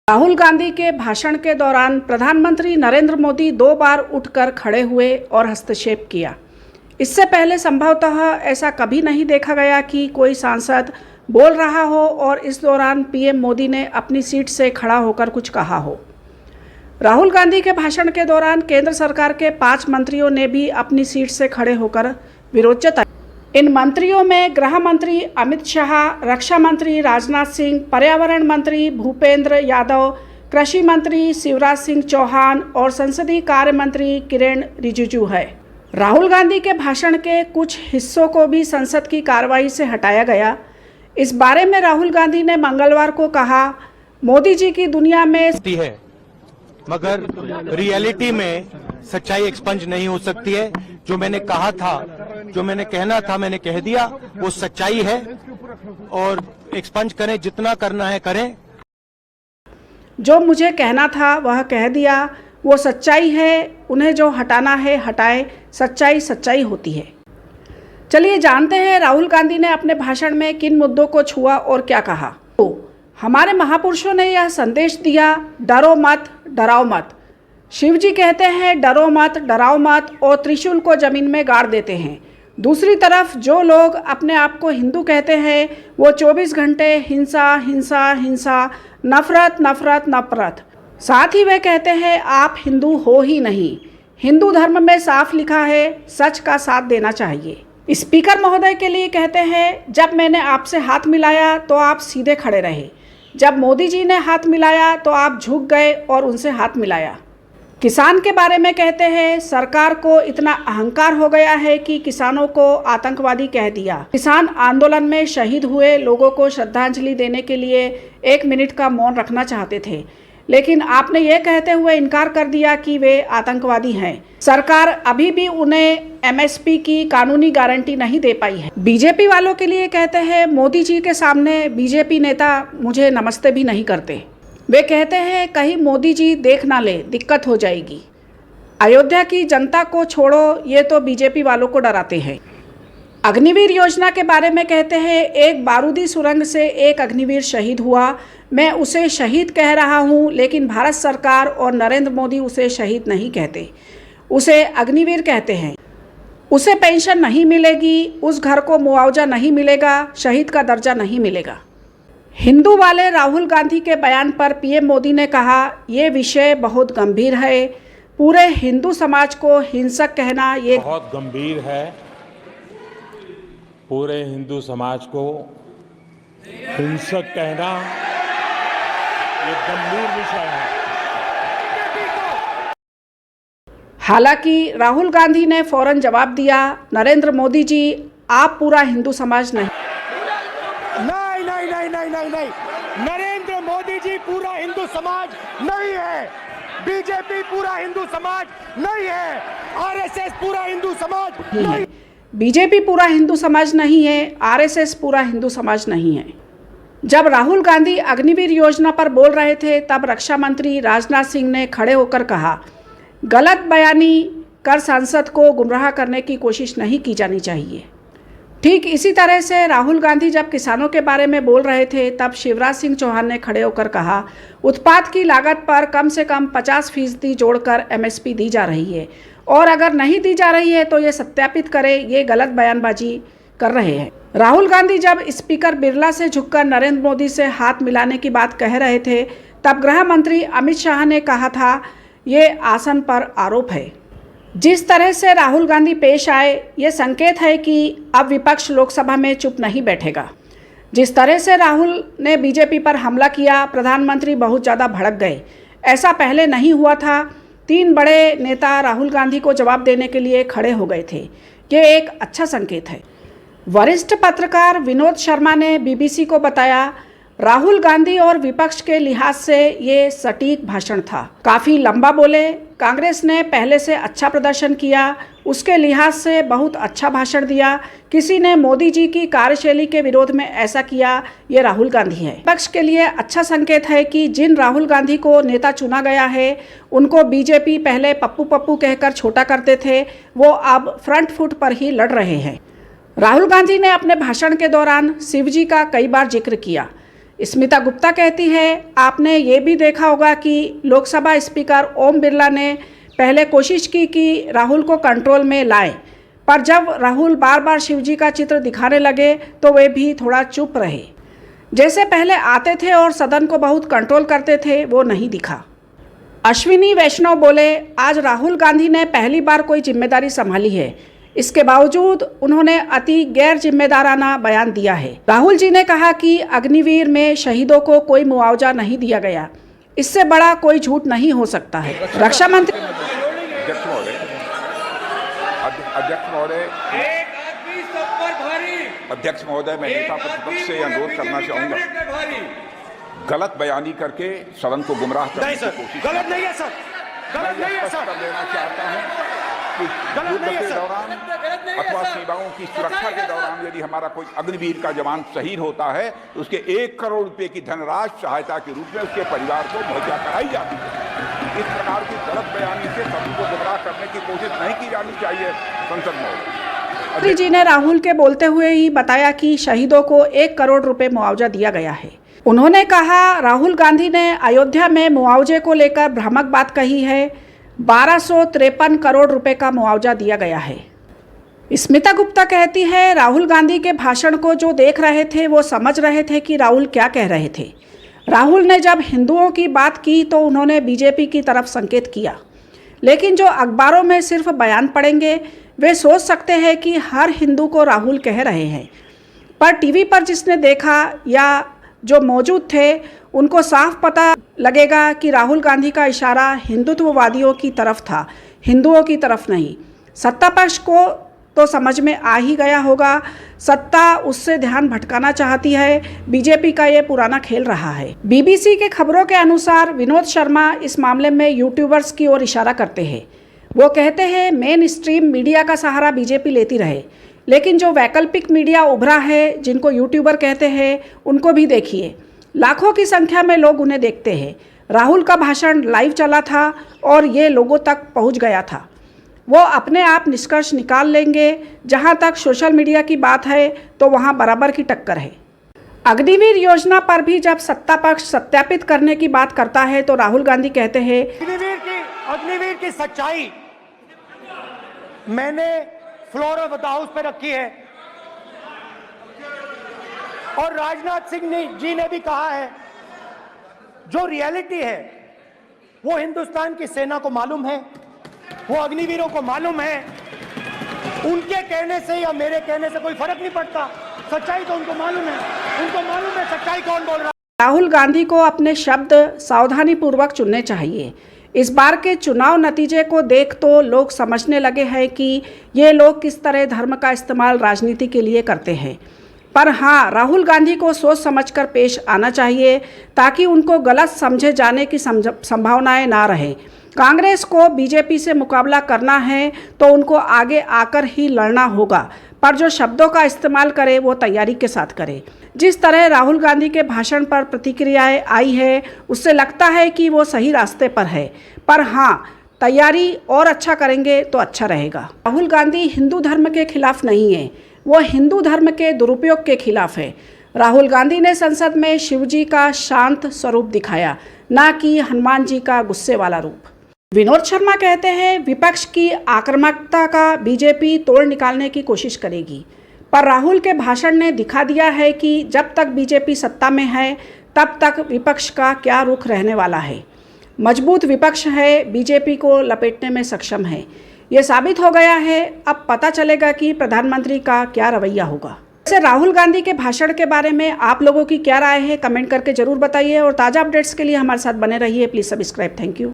राहुल गांधी के भाषण के दौरान प्रधानमंत्री नरेंद्र मोदी 2 बार उठकर खड़े हुए और हस्तक्षेप किया। इससे पहले संभवतः ऐसा कभी नहीं देखा गया कि कोई सांसद बोल रहा हो और इस दौरान पीएम मोदी ने अपनी सीट से खड़ा होकर कुछ कहा हो। राहुल गांधी के भाषण के दौरान केंद्र सरकार के 5 मंत्रियों ने भी अपनी सीट से खड़े होकर विरोध जताया। इन मंत्रियों में गृह मंत्री अमित शाह, रक्षा मंत्री राजनाथ सिंह, पर्यावरण मंत्री भूपेंद्र यादव, कृषि मंत्री शिवराज सिंह चौहान और संसदीय कार्य मंत्री किरेन रिजिजू है। राहुल गांधी के भाषण के कुछ हिस्सों को भी संसद की कार्रवाई से हटाया गया। इस बारे में राहुल गांधी ने मंगलवार को कहा, मोदी जी की दुनिया में है, मगर रियलिटी में सच्चाई एक्सपंज नहीं हो सकती है। जो मैंने कहा था, जो मैंने कहना था, मैंने कह दिया, वो सच्चाई है और एक्सपंज करें, जितना करना है करें। जो मुझे कहना था वह कह दिया, वो सच्चाई है। उन्हें जो हटाना है हटाए, सच्चाई सच्चाई होती है। चलिए जानते हैं राहुल गांधी ने अपने भाषण में किन मुद्दों को छुआ और क्या कहा। तो हमारे महापुरुषों ने यह संदेश दिया, डरो मत, डराओ मत। शिव जी कहते हैं डरो मत, डराओ मत और त्रिशूल को जमीन में गाड़ देते हैं। दूसरी तरफ जो लोग अपने आप को हिंदू कहते हैं वो 24 घंटे हिंसा हिंसा हिंसा, नफरत नफरत नफरत। साथ ही वे कहते हैं आप हिंदू हो ही नहीं। हिंदू धर्म में साफ लिखा है, सच का साथ देना चाहिए। स्पीकर महोदय के लिए कहते हैं, जब मैंने आपसे हाथ मिलाया तो आप सीधे खड़े रहे। जब मोदी जी ने हाथ मिलाया तो आप झुक गए और उनसे हाथ मिलाया। किसान के बारे में कहते हैं, सरकार को इतना अहंकार हो गया है कि किसानों को आतंकवादी कह दिया। किसान आंदोलन में शहीद हुए लोगों को श्रद्धांजलि देने के लिए 1 मिनट का मौन रखना चाहते थे, लेकिन आपने ये कहते हुए इनकार कर दिया कि वे आतंकवादी हैं। सरकार अभी भी उन्हें एमएसपी की कानूनी गारंटी नहीं दे पाई है। बीजेपी वालों के लिए कहते हैं, मोदी जी के सामने बीजेपी नेता मुझे नमस्ते भी नहीं करते। वे कहते हैं कहीं मोदी जी देख ना ले, दिक्कत हो जाएगी। अयोध्या की जनता को छोड़ो, ये तो बीजेपी वालों को डराते हैं। अग्निवीर योजना के बारे में कहते हैं, एक बारूदी सुरंग से एक अग्निवीर शहीद हुआ। मैं उसे शहीद कह रहा हूँ, लेकिन भारत सरकार और नरेंद्र मोदी उसे शहीद नहीं कहते, उसे अग्निवीर कहते हैं। उसे पेंशन नहीं मिलेगी, उस घर को मुआवजा नहीं मिलेगा, शहीद का दर्जा नहीं मिलेगा। हिंदू वाले राहुल गांधी के बयान पर पीएम मोदी ने कहा, ये विषय बहुत गंभीर है। पूरे हिंदू समाज को हिंसक कहना ये बहुत गंभीर है। पूरे हिंदू समाज को हिंसक कहना ये गंभीर विषय है। हालांकि राहुल गांधी ने फौरन जवाब दिया, नरेंद्र मोदी जी आप पूरा हिंदू समाज नहीं। नहीं, नरेंद्र मोदी जी पूरा हिंदू समाज नहीं है। बीजेपी पूरा हिंदू समाज नहीं है। आरएसएस पूरा हिंदू समाज नहीं। बीजेपी पूरा हिंदू समाज नहीं है, आरएसएस पूरा हिंदू समाज नहीं है। जब राहुल गांधी अग्निवीर योजना पर बोल रहे थे तब रक्षा मंत्री राजनाथ सिंह ने खड़े होकर कहा, गलत बयानी कर सांसद को गुमराह करने की कोशिश नहीं की जानी चाहिए। ठीक इसी तरह से राहुल गांधी जब किसानों के बारे में बोल रहे थे तब शिवराज सिंह चौहान ने खड़े होकर कहा, उत्पाद की लागत पर कम से कम 50% जोड़कर एमएसपी दी जा रही है और अगर नहीं दी जा रही है तो ये सत्यापित करें, ये गलत बयानबाजी कर रहे हैं। राहुल गांधी जब स्पीकर बिरला से झुककर नरेंद्र मोदी से हाथ मिलाने की बात कह रहे थे तब गृह मंत्री अमित शाह ने कहा था, ये आसन पर आरोप है। जिस तरह से राहुल गांधी पेश आए ये संकेत है कि अब विपक्ष लोकसभा में चुप नहीं बैठेगा। जिस तरह से राहुल ने बीजेपी पर हमला किया, प्रधानमंत्री बहुत ज़्यादा भड़क गए। ऐसा पहले नहीं हुआ था। 3 बड़े नेता राहुल गांधी को जवाब देने के लिए खड़े हो गए थे। ये एक अच्छा संकेत है। वरिष्ठ पत्रकार विनोद शर्मा ने बीबीसी को बताया, राहुल गांधी और विपक्ष के लिहाज से ये सटीक भाषण था। काफ़ी लंबा बोले। कांग्रेस ने पहले से अच्छा प्रदर्शन किया, उसके लिहाज से बहुत अच्छा भाषण दिया। किसी ने मोदी जी की कार्यशैली के विरोध में ऐसा किया, ये राहुल गांधी है। विपक्ष के लिए अच्छा संकेत है कि जिन राहुल गांधी को नेता चुना गया है उनको बीजेपी पहले पप्पू पप्पू कहकर छोटा करते थे, वो अब फ्रंट फुट पर ही लड़ रहे हैं। राहुल गांधी ने अपने भाषण के दौरान शिव जी का कई बार जिक्र किया। स्मिता गुप्ता कहती है, आपने ये भी देखा होगा कि लोकसभा स्पीकर ओम बिरला ने पहले कोशिश की कि राहुल को कंट्रोल में लाएं, पर जब राहुल बार बार शिवजी का चित्र दिखाने लगे तो वे भी थोड़ा चुप रहे। जैसे पहले आते थे और सदन को बहुत कंट्रोल करते थे, वो नहीं दिखा। अश्विनी वैष्णव बोले, आज राहुल गांधी ने पहली बार कोई जिम्मेदारी संभाली है, इसके बावजूद उन्होंने अति गैर जिम्मेदाराना बयान दिया है। राहुल जी ने कहा कि अग्निवीर में शहीदों को कोई मुआवजा नहीं दिया गया, इससे बड़ा कोई झूठ नहीं हो सकता है। रक्षा मंत्री अध्यक्ष महोदय, मैं नेता प्रतिपक्ष से अनुरोध करना चाहूंगा, गलत बयानी करके सदन को गुमराह करने की कोशिश गलत नहीं है सर, गलत नहीं है सर, लेना चाहता हूं कि युद्ध के दौरान अथवा सीमाओं की सुरक्षा के दौरान यदि हमारा कोई अग्निवीर का जवान शहीद होता है तो उसके 1 करोड़ रुपए की धनराशि सहायता के रूप में उसके परिवार को मुहैया कराई जाती है। इस प्रकार की गलत बयानी से सदन को गुमराह करने की कोशिश नहीं की जानी चाहिए। संसद में मंत्री जी ने राहुल के बोलते हुए ही बताया कि शहीदों को 1 करोड़ रुपए मुआवजा दिया गया है। उन्होंने कहा, राहुल गांधी ने अयोध्या में मुआवजे को लेकर भ्रामक बात कही है। 1253 करोड़ रुपए का मुआवजा दिया गया है। स्मिता गुप्ता कहती है, राहुल गांधी के भाषण को जो देख रहे थे वो समझ रहे थे कि राहुल क्या कह रहे थे। राहुल ने जब हिंदुओं की बात की तो उन्होंने बीजेपी की तरफ संकेत किया, लेकिन जो अखबारों में सिर्फ बयान पढ़ेंगे वे सोच सकते हैं कि हर हिंदू को राहुल कह रहे हैं, पर टीवी पर जिसने देखा या जो मौजूद थे उनको साफ पता लगेगा कि राहुल गांधी का इशारा हिंदुत्ववादियों की तरफ था, हिंदुओं की तरफ नहीं। सत्ता पक्ष को तो समझ में आ ही गया होगा, सत्ता उससे ध्यान भटकाना चाहती है। बीजेपी का ये पुराना खेल रहा है। बीबीसी के खबरों के अनुसार विनोद शर्मा इस मामले में यूट्यूबर्स की ओर इशारा करते हैं। वो कहते हैं, मेन स्ट्रीम मीडिया का सहारा बीजेपी लेती रहे, लेकिन जो वैकल्पिक मीडिया उभरा है, जिनको यूट्यूबर कहते हैं, उनको भी देखिए। लाखों की संख्या में लोग उन्हें देखते हैं। राहुल का भाषण लाइव चला था और ये लोगों तक पहुंच गया था। वो अपने आप निष्कर्ष निकाल लेंगे। जहां तक सोशल मीडिया की बात है तो वहां बराबर की टक्कर है। अग्निवीर योजना पर भी जब सत्ता पक्ष सत्यापित करने की बात करता है तो राहुल गांधी कहते हैं, अग्निवीर की सच्चाई मैंने फ्लोर ऑफ द हाउस पे रखी है और राजनाथ सिंह जी ने भी कहा है, जो रियलिटी है वो हिंदुस्तान की सेना को मालूम है, वो अग्निवीरों को मालूम है। उनके कहने से या मेरे कहने से कोई फर्क नहीं पड़ता, सच्चाई तो उनको मालूम है, उनको मालूम है सच्चाई कौन बोल रहा है। राहुल गांधी को अपने शब्द सावधानी पूर्वक चुनने चाहिए। इस बार के चुनाव नतीजे को देख तो लोग समझने लगे हैं कि ये लोग किस तरह धर्म का इस्तेमाल राजनीति के लिए करते हैं। पर हाँ, राहुल गांधी को सोच समझकर पेश आना चाहिए ताकि उनको गलत समझे जाने की संभावनाएं ना रहे। कांग्रेस को बीजेपी से मुकाबला करना है तो उनको आगे आकर ही लड़ना होगा, पर जो शब्दों का इस्तेमाल करे वो तैयारी के साथ करे। जिस तरह राहुल गांधी के भाषण पर प्रतिक्रियाएं आई है उससे लगता है कि वो सही रास्ते पर है, पर हाँ, तैयारी और अच्छा करेंगे तो अच्छा रहेगा। राहुल गांधी हिंदू धर्म के खिलाफ नहीं है, वो हिंदू धर्म के दुरुपयोग के खिलाफ है। राहुल गांधी ने संसद में शिवजी का शांत स्वरूप दिखाया, ना कि हनुमान जी का गुस्से वाला रूप। विनोद शर्मा कहते हैं, विपक्ष की आक्रामकता का बीजेपी तोड़ निकालने की कोशिश करेगी, पर राहुल के भाषण ने दिखा दिया है कि जब तक बीजेपी सत्ता में है तब तक विपक्ष का क्या रुख रहने वाला है। मजबूत विपक्ष है, बीजेपी को लपेटने में सक्षम है। ये साबित हो गया है। अब पता चलेगा कि प्रधानमंत्री का क्या रवैया होगा। वैसे राहुल गांधी के भाषण के बारे में आप लोगों की क्या राय है, कमेंट करके जरूर बताइए और ताज़ा अपडेट्स के लिए हमारे साथ बने रहिए। Please subscribe. Thank you.